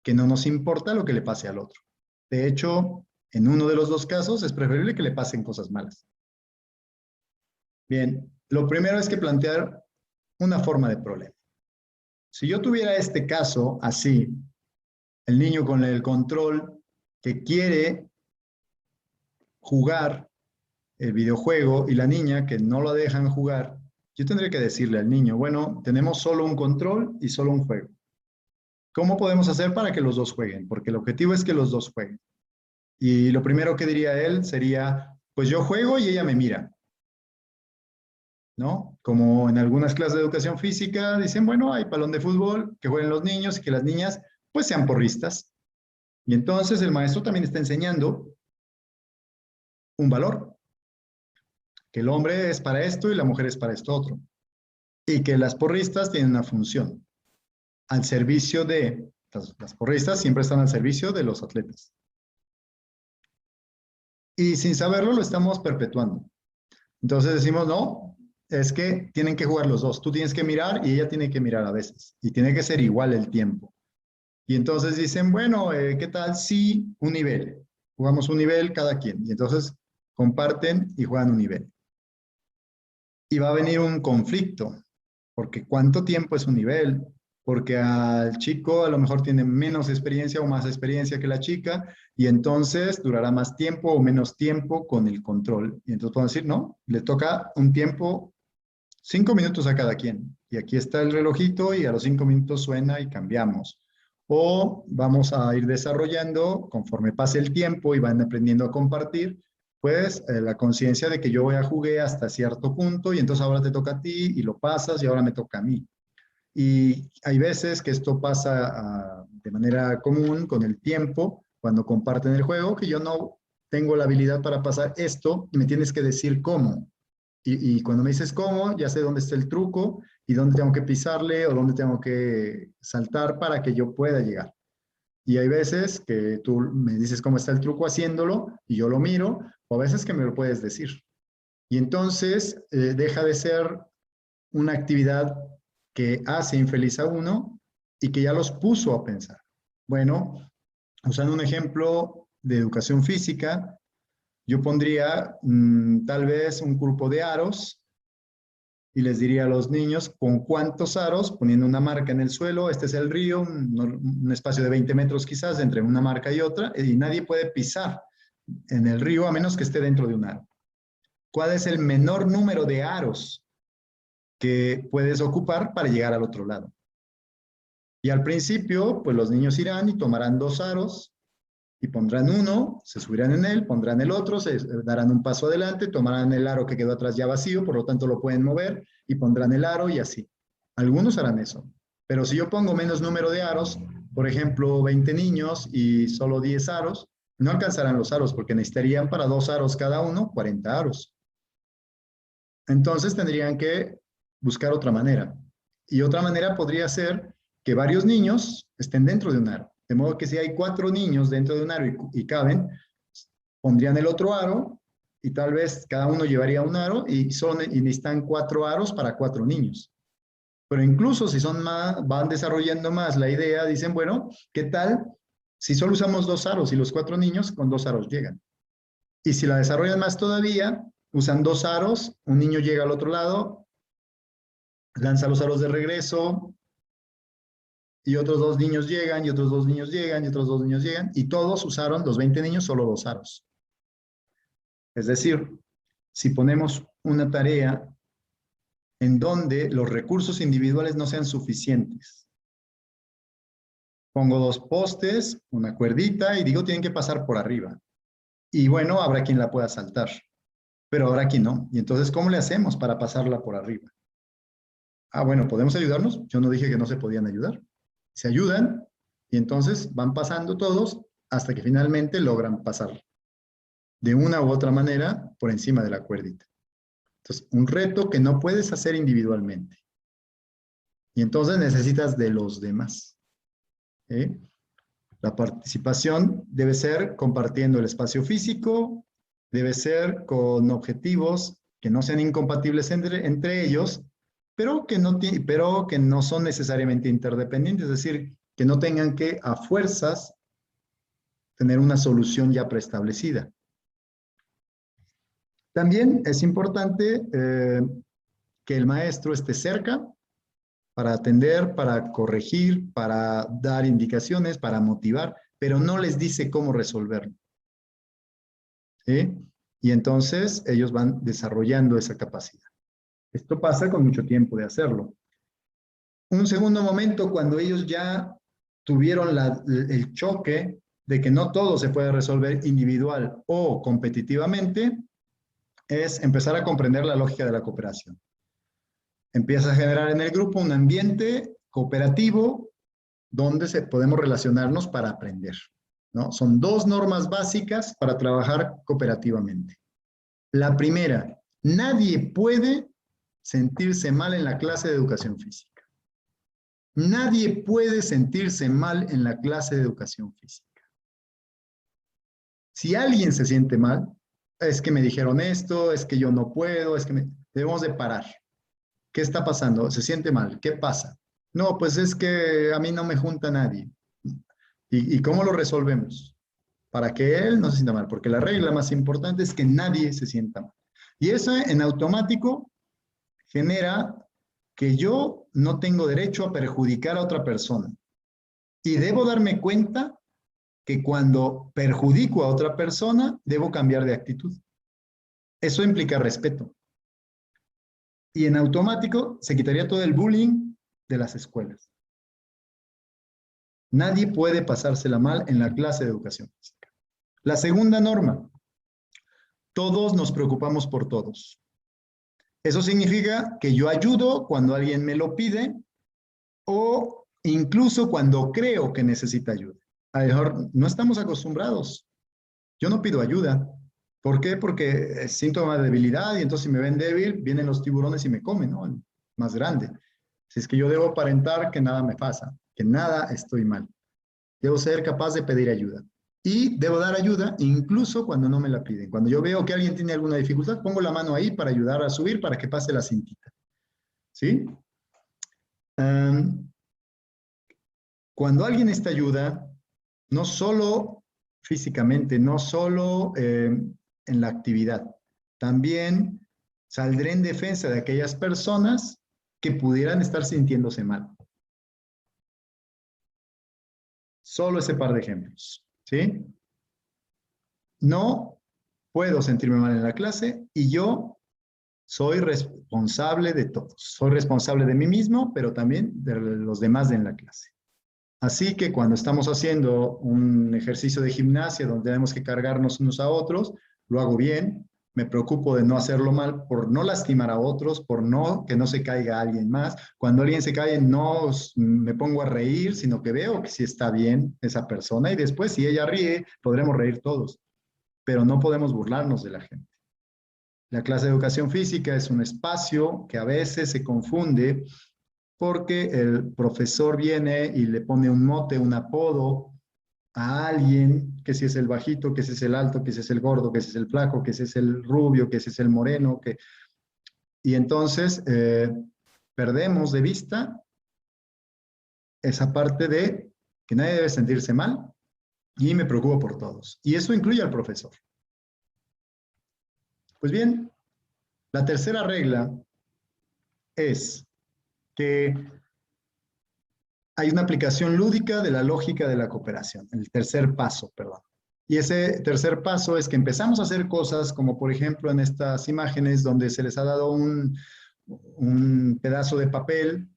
que no nos importa lo que le pase al otro. De hecho, en uno de los dos casos es preferible que le pasen cosas malas. Bien, lo primero es que plantear una forma de problema. Si yo tuviera este caso así, el niño con el control que quiere jugar el videojuego y la niña que no lo dejan jugar, yo tendría que decirle al niño, bueno, tenemos solo un control y solo un juego. ¿Cómo podemos hacer para que los dos jueguen? Porque el objetivo es que los dos jueguen. Y lo primero que diría él sería, pues yo juego y ella me mira, ¿no? Como en algunas clases de educación física dicen, bueno, hay balón de fútbol, que jueguen los niños y que las niñas pues sean porristas. Y entonces el maestro también está enseñando un valor, que el hombre es para esto y la mujer es para esto otro. Y que las porristas tienen una función al servicio de, las porristas siempre están al servicio de los atletas. Y sin saberlo lo estamos perpetuando. Entonces decimos, no, es que tienen que jugar los dos. Tú tienes que mirar y ella tiene que mirar a veces. Y tiene que ser igual el tiempo. Y entonces dicen, bueno, ¿qué tal si un nivel? Jugamos un nivel cada quien. Y entonces comparten y juegan un nivel. Y va a venir un conflicto, porque ¿cuánto tiempo es un nivel? Porque al chico a lo mejor tiene menos experiencia o más experiencia que la chica, y entonces durará más tiempo o menos tiempo con el control. Y entonces podemos decir, no, le toca un tiempo, 5 minutos a cada quien. Y aquí está el relojito y a los 5 minutos suena y cambiamos. O vamos a ir desarrollando conforme pase el tiempo y van aprendiendo a compartir, pues la conciencia de que yo ya jugué hasta cierto punto y entonces ahora te toca a ti y lo pasas y ahora me toca a mí. Y hay veces que esto pasa de manera común con el tiempo, cuando comparten el juego, que yo no tengo la habilidad para pasar esto y me tienes que decir cómo. Y cuando me dices cómo, ya sé dónde está el truco y dónde tengo que pisarle o dónde tengo que saltar para que yo pueda llegar. Y hay veces que tú me dices cómo está el truco haciéndolo y yo lo miro, o a veces que me lo puedes decir. Y entonces deja de ser una actividad que hace infeliz a uno y que ya los puso a pensar. Bueno, usando un ejemplo de educación física, yo pondría tal vez un grupo de aros y les diría a los niños con cuántos aros, poniendo una marca en el suelo, este es el río, un espacio de 20 metros quizás entre una marca y otra, y nadie puede pisar en el río a menos que esté dentro de un aro. ¿Cuál es el menor número de aros que puedes ocupar para llegar al otro lado? Y al principio, pues los niños irán y tomarán 2 aros y pondrán uno, se subirán en él, pondrán el otro, se darán un paso adelante, tomarán el aro que quedó atrás ya vacío, por lo tanto lo pueden mover y pondrán el aro y así. Algunos harán eso. Pero si yo pongo menos número de aros, por ejemplo, 20 niños y solo 10 aros, no alcanzarán los aros porque necesitarían para 2 aros cada uno, 40 aros. Entonces tendrían que buscar otra manera. Y otra manera podría ser que varios niños estén dentro de un aro. De modo que si hay 4 niños dentro de un aro y caben, pondrían el otro aro y tal vez cada uno llevaría un aro y necesitan 4 aros para 4 niños. Pero incluso si son más, van desarrollando más la idea, dicen, bueno, ¿qué tal si solo usamos 2 aros y los 4 niños con 2 aros llegan? Y si la desarrollan más todavía, usan 2 aros, un niño llega al otro lado lanza los aros de regreso, y otros 2 niños llegan, y otros 2 niños llegan, y otros 2 niños llegan, y todos usaron, los 20 niños, solo 2 aros. Es decir, si ponemos una tarea en donde los recursos individuales no sean suficientes, pongo 2 postes, una cuerdita, y digo, tienen que pasar por arriba. Y bueno, habrá quien la pueda saltar, pero habrá quien no. Y entonces, ¿cómo le hacemos para pasarla por arriba? Ah, bueno, ¿podemos ayudarnos? Yo no dije que no se podían ayudar. Se ayudan y entonces van pasando todos hasta que finalmente logran pasar de una u otra manera por encima de la cuerdita. Entonces, un reto que no puedes hacer individualmente. Y entonces necesitas de los demás. ¿Eh? La participación debe ser compartiendo el espacio físico, debe ser con objetivos que no sean incompatibles entre ellos, pero que no son necesariamente interdependientes, es decir, que no tengan que a fuerzas tener una solución ya preestablecida. También es importante que el maestro esté cerca para atender, para corregir, para dar indicaciones, para motivar, pero no les dice cómo resolverlo. ¿Sí? Y entonces ellos van desarrollando esa capacidad. Esto pasa con mucho tiempo de hacerlo. Un segundo momento, cuando ellos ya tuvieron el choque de que no todo se puede resolver individual o competitivamente, es empezar a comprender la lógica de la cooperación. Empieza a generar en el grupo un ambiente cooperativo donde podemos relacionarnos para aprender, ¿no? Son 2 normas básicas para trabajar cooperativamente. La primera, nadie puede sentirse mal en la clase de educación física. Nadie puede sentirse mal en la clase de educación física. Si alguien se siente mal, es que me dijeron esto, es que yo no puedo, debemos de parar. ¿Qué está pasando? ¿Se siente mal? ¿Qué pasa? No, pues es que a mí no me junta nadie. ¿Y cómo lo resolvemos? Para que él no se sienta mal, porque la regla más importante es que nadie se sienta mal. Y eso en automático genera que yo no tengo derecho a perjudicar a otra persona. Y debo darme cuenta que cuando perjudico a otra persona, debo cambiar de actitud. Eso implica respeto. Y en automático se quitaría todo el bullying de las escuelas. Nadie puede pasársela mal en la clase de educación física. La segunda norma, todos nos preocupamos por todos. Eso significa que yo ayudo cuando alguien me lo pide o incluso cuando creo que necesita ayuda. A lo mejor no estamos acostumbrados. Yo no pido ayuda. ¿Por qué? Porque es síntoma de debilidad y entonces si me ven débil, vienen los tiburones y me comen, ¿no? El más grande. Si es que yo debo aparentar que nada me pasa, que nada estoy mal. Debo ser capaz de pedir ayuda. Y debo dar ayuda incluso cuando no me la piden. Cuando yo veo que alguien tiene alguna dificultad, pongo la mano ahí para ayudar a subir para que pase la cintita. ¿Sí? Cuando alguien necesita ayuda, no solo físicamente, no solo en la actividad, también saldré en defensa de aquellas personas que pudieran estar sintiéndose mal. Solo ese par de ejemplos, ¿sí? No puedo sentirme mal en la clase y yo soy responsable de todos. Soy responsable de mí mismo, pero también de los demás en la clase. Así que cuando estamos haciendo un ejercicio de gimnasia donde tenemos que cargarnos unos a otros, lo hago bien, me preocupo de no hacerlo mal, por no lastimar a otros, por no que no se caiga alguien más. Cuando alguien se cae, no me pongo a reír, sino que veo que sí está bien esa persona y después si ella ríe, podremos reír todos, pero no podemos burlarnos de la gente. La clase de educación física es un espacio que a veces se confunde porque el profesor viene y le pone un mote, un apodo a alguien, que si es el bajito, que si es el alto, que si es el gordo, que si es el flaco, que si es el rubio, que si es el moreno, y entonces perdemos de vista esa parte de que nadie debe sentirse mal y me preocupo por todos. Y eso incluye al profesor. Pues bien, la tercera regla es que hay una aplicación lúdica de la lógica de la cooperación, el tercer paso, perdón. Y ese tercer paso es que empezamos a hacer cosas como, por ejemplo, en estas imágenes donde se les ha dado un pedazo de papel,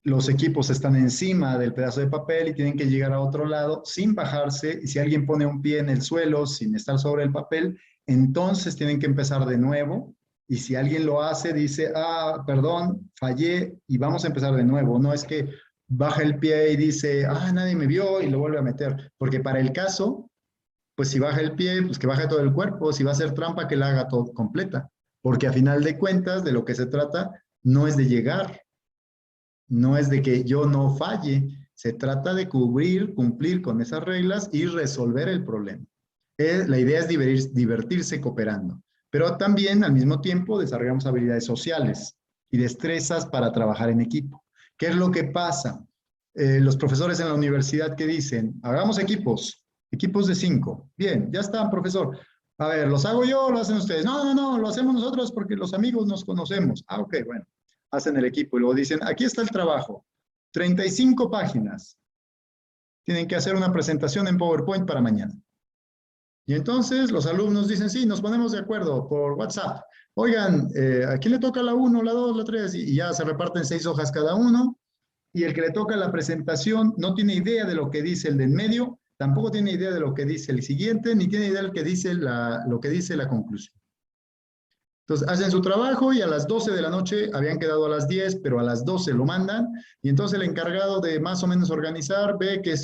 los equipos están encima del pedazo de papel y tienen que llegar a otro lado sin bajarse, y si alguien pone un pie en el suelo sin estar sobre el papel, entonces tienen que empezar de nuevo, y si alguien lo hace, dice, ah, perdón, fallé, y vamos a empezar de nuevo. No es que baja el pie y dice, ah, nadie me vio, y lo vuelve a meter, porque para el caso, pues si baja el pie, pues que baje todo el cuerpo, si va a hacer trampa, que la haga todo completa, porque a final de cuentas, de lo que se trata, no es de llegar, no es de que yo no falle, se trata de cumplir con esas reglas y resolver el problema. La idea es divertirse cooperando, pero también al mismo tiempo desarrollamos habilidades sociales y destrezas para trabajar en equipo. ¿Qué es lo que pasa? Los profesores en la universidad que dicen, hagamos equipos de 5. Bien, ya está, profesor. A ver, ¿los hago yo o lo hacen ustedes? No, no, no, lo hacemos nosotros porque los amigos nos conocemos. Ah, ok, bueno. Hacen el equipo y luego dicen, aquí está el trabajo, 35 páginas. Tienen que hacer una presentación en PowerPoint para mañana. Y entonces los alumnos dicen, sí, nos ponemos de acuerdo por WhatsApp. Oigan, ¿a quién le toca la 1, la 2, la 3? Y ya se reparten 6 hojas cada uno. Y el que le toca la presentación no tiene idea de lo que dice el de en medio, tampoco tiene idea de lo que dice el siguiente, ni tiene idea de lo que dice la conclusión. Entonces hacen su trabajo y a las 12 de la noche, habían quedado a las 10, pero a las 12 lo mandan, y entonces el encargado de más o menos organizar ve que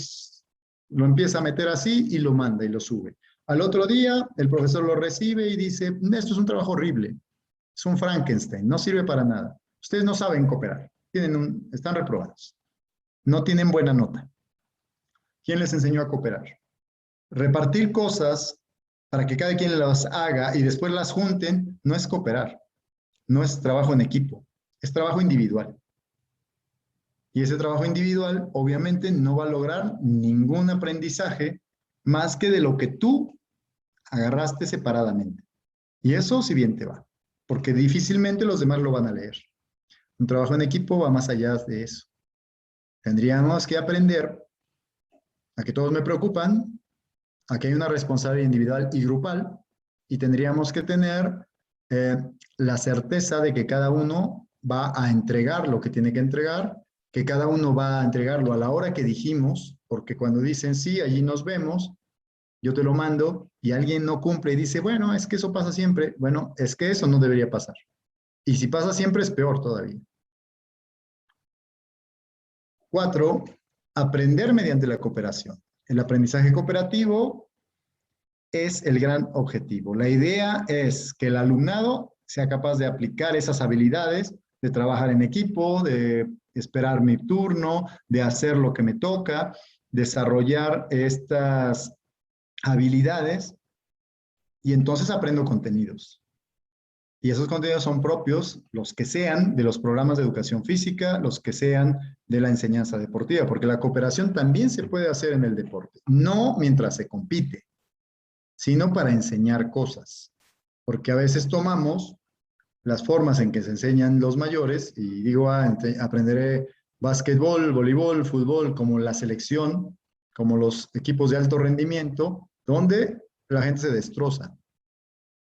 lo empieza a meter así y lo manda y lo sube. Al otro día, el profesor lo recibe y dice, esto es un trabajo horrible, es un Frankenstein, no sirve para nada. Ustedes no saben cooperar, están reprobados, no tienen buena nota. ¿Quién les enseñó a cooperar? Repartir cosas para que cada quien las haga y después las junten, no es cooperar, no es trabajo en equipo, es trabajo individual. Y ese trabajo individual obviamente no va a lograr ningún aprendizaje más que de lo que tú agarraste separadamente. Y eso si bien te va, porque difícilmente los demás lo van a leer. Un trabajo en equipo va más allá de eso. Tendríamos que aprender a que todos me preocupan, a que hay una responsabilidad individual y grupal, y tendríamos que tener la certeza de que cada uno va a entregar lo que tiene que entregar, que cada uno va a entregarlo a la hora que dijimos, porque cuando dicen sí, allí nos vemos, yo te lo mando, y alguien no cumple y dice, bueno, es que eso pasa siempre. Bueno, es que eso no debería pasar. Y si pasa siempre es peor todavía. 4, aprender mediante la cooperación. El aprendizaje cooperativo es el gran objetivo. La idea es que el alumnado sea capaz de aplicar esas habilidades, de trabajar en equipo, de esperar mi turno, de hacer lo que me toca, desarrollar estas habilidades, y entonces aprendo contenidos. Y esos contenidos son propios, los que sean de los programas de educación física, los que sean de la enseñanza deportiva, porque la cooperación también se puede hacer en el deporte, no mientras se compite, sino para enseñar cosas. Porque a veces tomamos las formas en que se enseñan los mayores, y digo, aprenderé básquetbol, voleibol, fútbol, como la selección, como los equipos de alto rendimiento, donde la gente se destroza.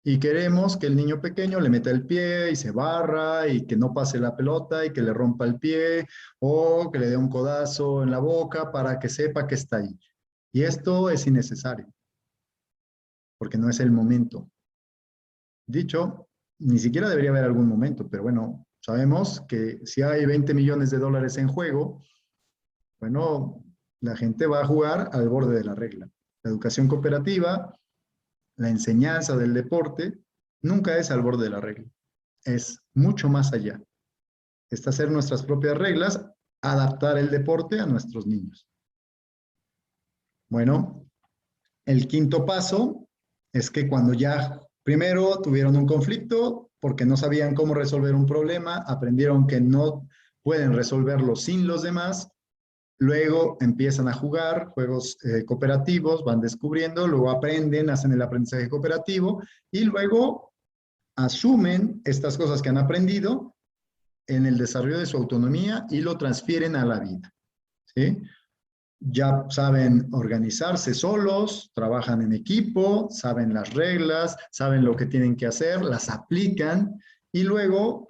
Y queremos que el niño pequeño le meta el pie y se barra y que no pase la pelota y que le rompa el pie o que le dé un codazo en la boca para que sepa que está ahí. Y esto es innecesario, porque no es el momento. Dicho, ni siquiera debería haber algún momento, pero bueno, sabemos que si hay 20 millones de dólares en juego, bueno, la gente va a jugar al borde de la regla. La educación cooperativa, la enseñanza del deporte, nunca es al borde de la regla. Es mucho más allá. Es hacer nuestras propias reglas, adaptar el deporte a nuestros niños. Bueno, el quinto paso es que cuando ya primero tuvieron un conflicto porque no sabían cómo resolver un problema, aprendieron que no pueden resolverlo sin los demás, luego empiezan a jugar juegos cooperativos, van descubriendo, luego aprenden, hacen el aprendizaje cooperativo y luego asumen estas cosas que han aprendido en el desarrollo de su autonomía y lo transfieren a la vida, ¿sí? Ya saben organizarse solos, trabajan en equipo, saben las reglas, saben lo que tienen que hacer, las aplican y luego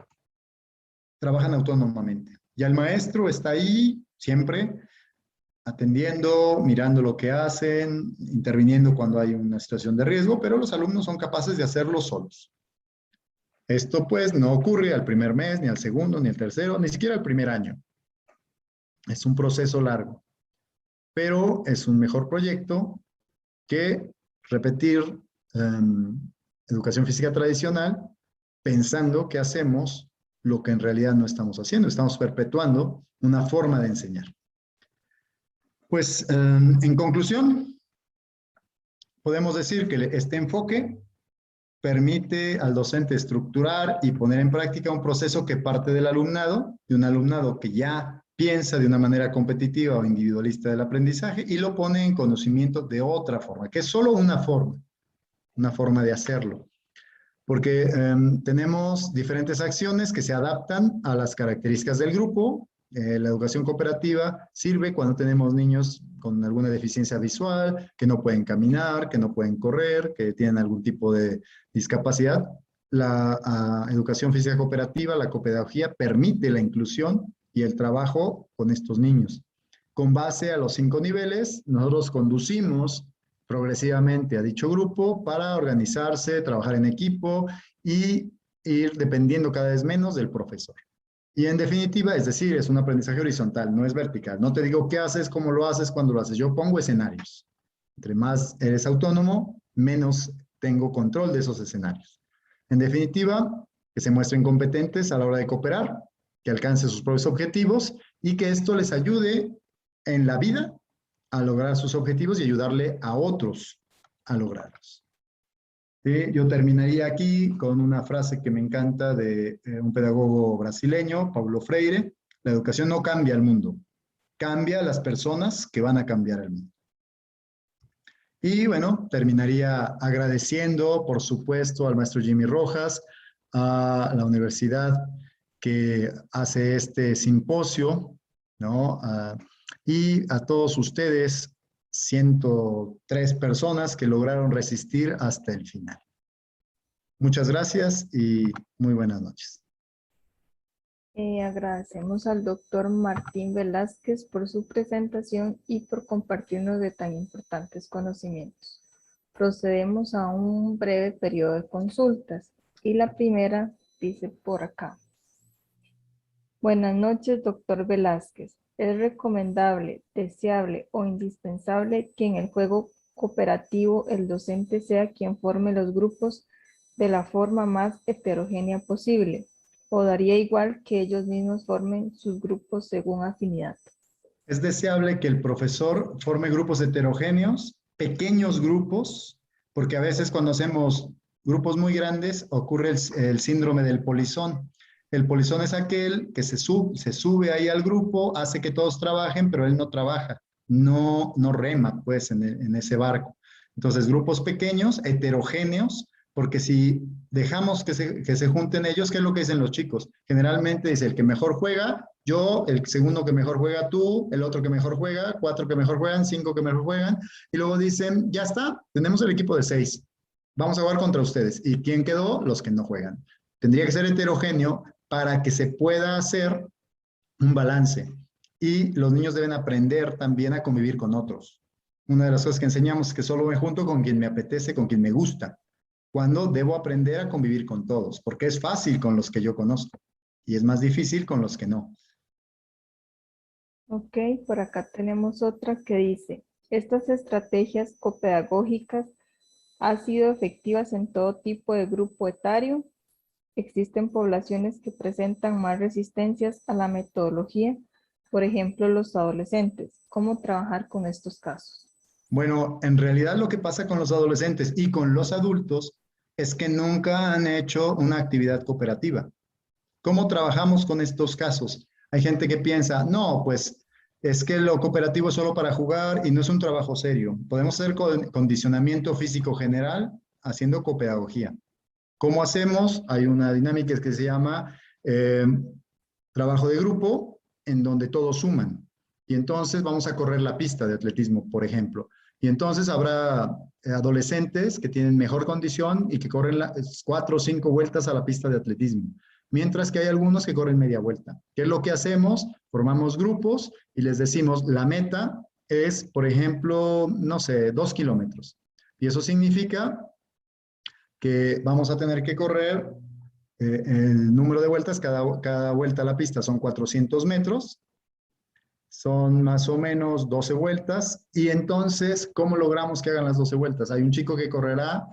trabajan autónomamente. Ya el maestro está ahí siempre atendiendo, mirando lo que hacen, interviniendo cuando hay una situación de riesgo, pero los alumnos son capaces de hacerlo solos. Esto pues no ocurre al primer mes, ni al segundo, ni al tercero, ni siquiera al primer año. Es un proceso largo, pero es un mejor proyecto que repetir educación física tradicional pensando que hacemos lo que en realidad no estamos haciendo. Estamos perpetuando una forma de enseñar. Pues en conclusión, podemos decir que este enfoque permite al docente estructurar y poner en práctica un proceso que parte del alumnado, de un alumnado que ya piensa de una manera competitiva o individualista del aprendizaje y lo pone en conocimiento de otra forma, que es solo una forma de hacerlo. Porque tenemos diferentes acciones que se adaptan a las características del grupo. La educación cooperativa sirve cuando tenemos niños con alguna deficiencia visual, que no pueden caminar, que no pueden correr, que tienen algún tipo de discapacidad. La educación física cooperativa, la copedagogía, permite la inclusión y el trabajo con estos niños. Con base a los 5 niveles, nosotros conducimos progresivamente a dicho grupo para organizarse, trabajar en equipo y ir dependiendo cada vez menos del profesor. Y en definitiva, es decir, es un aprendizaje horizontal, no es vertical. No te digo qué haces, cómo lo haces, cuándo lo haces. Yo pongo escenarios. Entre más eres autónomo, menos tengo control de esos escenarios. En definitiva, que se muestren competentes a la hora de cooperar, que alcancen sus propios objetivos y que esto les ayude en la vida a lograr sus objetivos y ayudarle a otros a lograrlos. ¿Sí? Yo terminaría aquí con una frase que me encanta de un pedagogo brasileño, Paulo Freire: la educación no cambia el mundo, cambia a las personas que van a cambiar el mundo. Y bueno, terminaría agradeciendo, por supuesto, al maestro Jimmy Rojas, a la universidad que hace este simposio, ¿no? Y a todos ustedes, 103 personas que lograron resistir hasta el final. Muchas gracias y muy buenas noches. Agradecemos al doctor Martín Velázquez por su presentación y por compartirnos de tan importantes conocimientos. Procedemos a un breve periodo de consultas y la primera dice por acá. Buenas noches, doctor Velázquez. ¿Es recomendable, deseable o indispensable que en el juego cooperativo el docente sea quien forme los grupos de la forma más heterogénea posible? ¿O daría igual que ellos mismos formen sus grupos según afinidad? Es deseable que el profesor forme grupos heterogéneos, pequeños grupos, porque a veces cuando hacemos grupos muy grandes ocurre el síndrome del polizón. El polizón es aquel que se sube ahí al grupo, hace que todos trabajen, pero él no trabaja, no rema pues en ese barco. Entonces, grupos pequeños, heterogéneos, porque si dejamos que se junten ellos, ¿qué es lo que dicen los chicos? Generalmente dice el que mejor juega, yo, el segundo que mejor juega tú, el otro que mejor juega, 4 que mejor juegan, 5 que mejor juegan, y luego dicen, ya está, tenemos el equipo de 6, vamos a jugar contra ustedes. ¿Y quién quedó? Los que no juegan. Tendría que ser heterogéneo para que se pueda hacer un balance. Y los niños deben aprender también a convivir con otros. Una de las cosas que enseñamos es que solo me junto con quien me apetece, con quien me gusta, cuando debo aprender a convivir con todos, porque es fácil con los que yo conozco y es más difícil con los que no. Ok, por acá tenemos otra que dice, estas estrategias copedagógicas han sido efectivas en todo tipo de grupo etario. Existen poblaciones que presentan más resistencias a la metodología, por ejemplo, los adolescentes. ¿Cómo trabajar con estos casos? Bueno, en realidad lo que pasa con los adolescentes y con los adultos es que nunca han hecho una actividad cooperativa. ¿Cómo trabajamos con estos casos? Hay gente que piensa, no, pues es que lo cooperativo es solo para jugar y no es un trabajo serio. Podemos hacer condicionamiento físico general haciendo copedagogía. ¿Cómo hacemos? Hay una dinámica que se llama trabajo de grupo en donde todos suman. Y entonces vamos a correr la pista de atletismo, por ejemplo. Y entonces habrá adolescentes que tienen mejor condición y que corren 4 o 5 vueltas a la pista de atletismo. Mientras que hay algunos que corren media vuelta. ¿Qué es lo que hacemos? Formamos grupos y les decimos, la meta es, por ejemplo, no sé, 2 kilómetros. Y eso significa que vamos a tener que correr el número de vueltas, cada vuelta a la pista son 400 metros, son más o menos 12 vueltas, y entonces, ¿cómo logramos que hagan las 12 vueltas? Hay un chico que correrá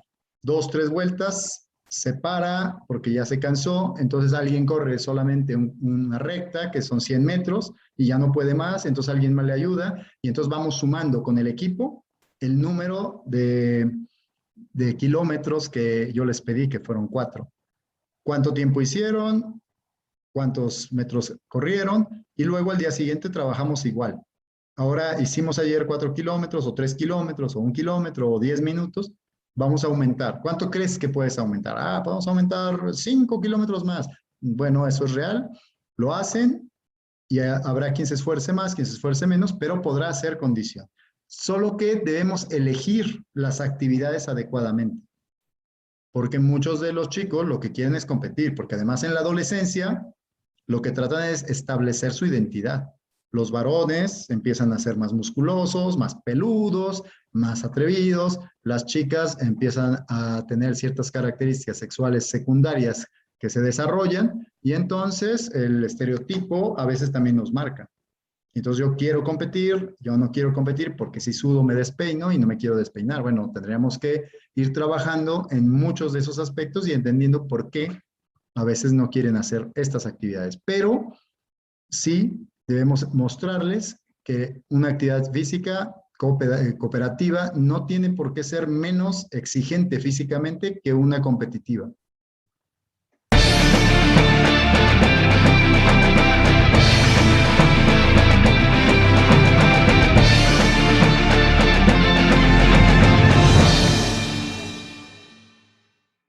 2, 3 vueltas, se para porque ya se cansó, entonces alguien corre solamente una recta, que son 100 metros, y ya no puede más, entonces alguien más le ayuda, y entonces vamos sumando con el equipo el número de kilómetros que yo les pedí, que fueron 4. ¿Cuánto tiempo hicieron? ¿Cuántos metros corrieron? Y luego al día siguiente trabajamos igual. Ahora hicimos ayer 4 kilómetros o 3 kilómetros o 1 kilómetro o 10 minutos. Vamos a aumentar. ¿Cuánto crees que puedes aumentar? Ah, podemos aumentar 5 kilómetros más. Bueno, eso es real. Lo hacen y habrá quien se esfuerce más, quien se esfuerce menos, pero podrá ser condición. Solo que debemos elegir las actividades adecuadamente. Porque muchos de los chicos lo que quieren es competir, porque además en la adolescencia lo que tratan es establecer su identidad. Los varones empiezan a ser más musculosos, más peludos, más atrevidos. Las chicas empiezan a tener ciertas características sexuales secundarias que se desarrollan y entonces el estereotipo a veces también nos marca. Entonces yo quiero competir, yo no quiero competir porque si sudo me despeino y no me quiero despeinar. Bueno, tendríamos que ir trabajando en muchos de esos aspectos y entendiendo por qué a veces no quieren hacer estas actividades. Pero sí debemos mostrarles que una actividad física cooperativa no tiene por qué ser menos exigente físicamente que una competitiva.